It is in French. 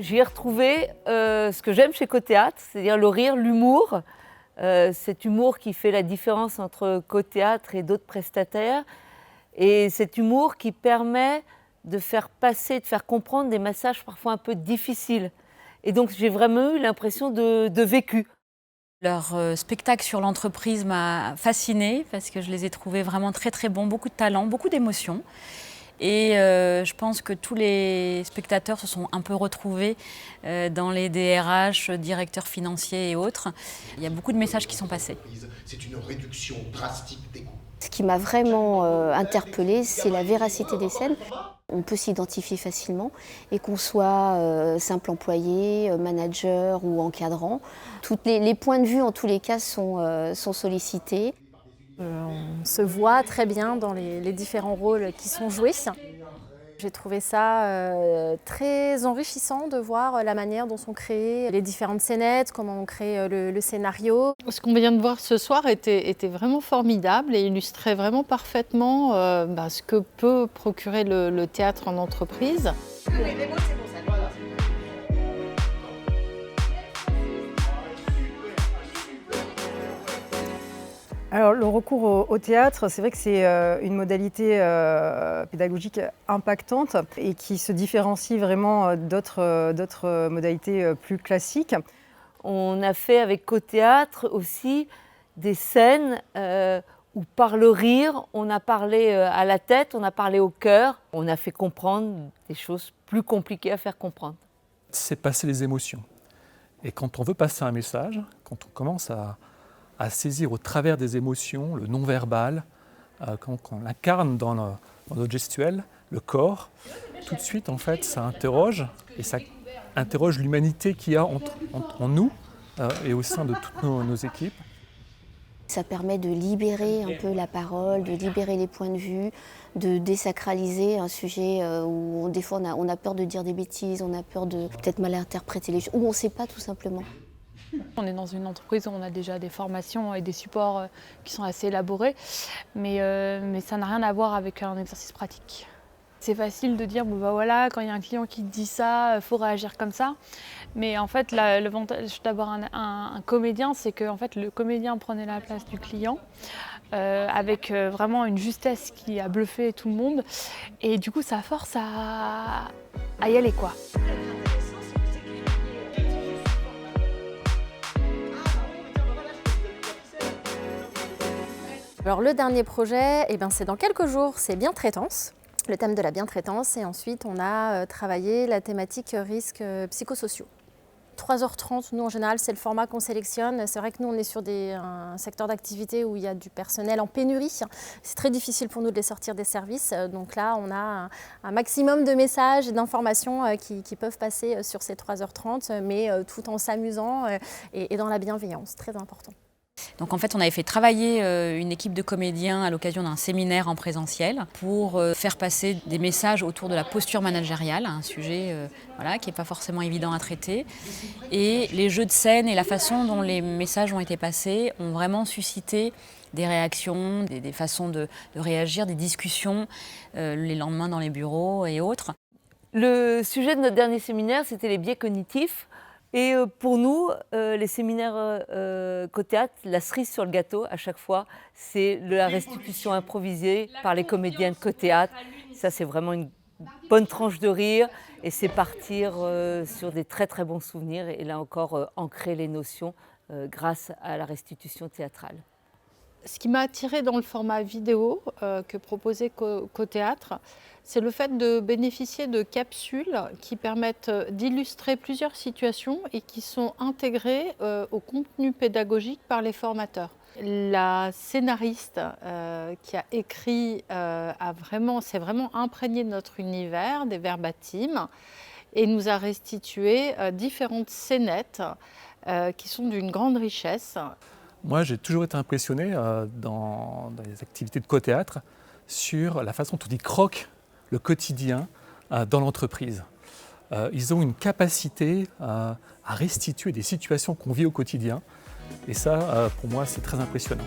J'y ai retrouvé ce que j'aime chez Co-Théâtre, c'est-à-dire le rire, l'humour. Cet humour qui fait la différence entre Co-Théâtre et d'autres prestataires. Et cet humour qui permet de faire passer, de faire comprendre des messages parfois un peu difficiles. Et donc j'ai vraiment eu l'impression de vécu. Leur spectacle sur l'entreprise m'a fascinée parce que je les ai trouvés vraiment très très bons, beaucoup de talent, beaucoup d'émotions. Et je pense que tous les spectateurs se sont un peu retrouvés dans les DRH, directeurs financiers et autres. Il y a beaucoup de messages qui sont passés. C'est une réduction drastique des coûts. Ce qui m'a vraiment interpellée, c'est la véracité des scènes. On peut s'identifier facilement et qu'on soit simple employé, manager ou encadrant. Tous les points de vue, en tous les cas, sont sollicités. On se voit très bien dans les différents rôles qui sont joués. J'ai trouvé ça très enrichissant de voir la manière dont sont créées les différentes scénettes, comment on crée le scénario. Ce qu'on vient de voir ce soir était vraiment formidable et illustrait vraiment parfaitement ce que peut procurer le théâtre en entreprise. Alors, le recours au théâtre, c'est vrai que c'est une modalité pédagogique impactante et qui se différencie vraiment d'autres modalités plus classiques. On a fait avec Co-Théâtre aussi des scènes où par le rire, on a parlé à la tête, on a parlé au cœur. On a fait comprendre des choses plus compliquées à faire comprendre. C'est passer les émotions. Et quand on veut passer un message, quand on commence à saisir au travers des émotions, le non-verbal, quand on l'incarne dans notre gestuelle, le corps, tout de suite, en fait, ça interroge, et ça interroge l'humanité qu'il y a en nous et au sein de toutes nos équipes. Ça permet de libérer un peu la parole, de libérer les points de vue, de désacraliser un sujet où des fois on a peur de dire des bêtises, on a peur de peut-être mal interpréter les choses, ou on ne sait pas tout simplement. On est dans une entreprise où on a déjà des formations et des supports qui sont assez élaborés, mais ça n'a rien à voir avec un exercice pratique. C'est facile de dire, voilà, quand il y a un client qui dit ça, il faut réagir comme ça. Mais en fait, l'avantage d'avoir un comédien, c'est que en fait, le comédien prenait la place du client avec vraiment une justesse qui a bluffé tout le monde. Et du coup, ça force à y aller, quoi. Alors le dernier projet, c'est dans quelques jours, c'est bientraitance, le thème de la bientraitance, et ensuite on a travaillé la thématique risques psychosociaux. 3h30, nous en général c'est le format qu'on sélectionne. C'est vrai que nous on est sur un secteur d'activité où il y a du personnel en pénurie. C'est très difficile pour nous de les sortir des services. Donc là on a un maximum de messages et d'informations qui peuvent passer sur ces 3h30, mais tout en s'amusant et dans la bienveillance, très important. Donc en fait, on avait fait travailler une équipe de comédiens à l'occasion d'un séminaire en présentiel pour faire passer des messages autour de la posture managériale, un sujet qui n'est pas forcément évident à traiter. Et les jeux de scène et la façon dont les messages ont été passés ont vraiment suscité des réactions, des façons de réagir, des discussions les lendemains dans les bureaux et autres. Le sujet de notre dernier séminaire, c'était les biais cognitifs. Et pour nous, les séminaires Co-Théâtre, la cerise sur le gâteau à chaque fois, c'est la restitution improvisée par les comédiens de Co-Théâtre. Ça, c'est vraiment une bonne tranche de rire et c'est partir sur des très très bons souvenirs et là encore ancrer les notions grâce à la restitution théâtrale. Ce qui m'a attirée dans le format vidéo que proposait Co-Théâtre, c'est le fait de bénéficier de capsules qui permettent d'illustrer plusieurs situations et qui sont intégrées au contenu pédagogique par les formateurs. La scénariste qui a écrit s'est vraiment imprégnée de notre univers, des verbatim, et nous a restitué différentes scénettes qui sont d'une grande richesse. Moi, j'ai toujours été impressionné dans les activités de Co-Théâtre sur la façon dont ils croquent le quotidien dans l'entreprise. Ils ont une capacité à restituer des situations qu'on vit au quotidien. Et ça, pour moi, c'est très impressionnant.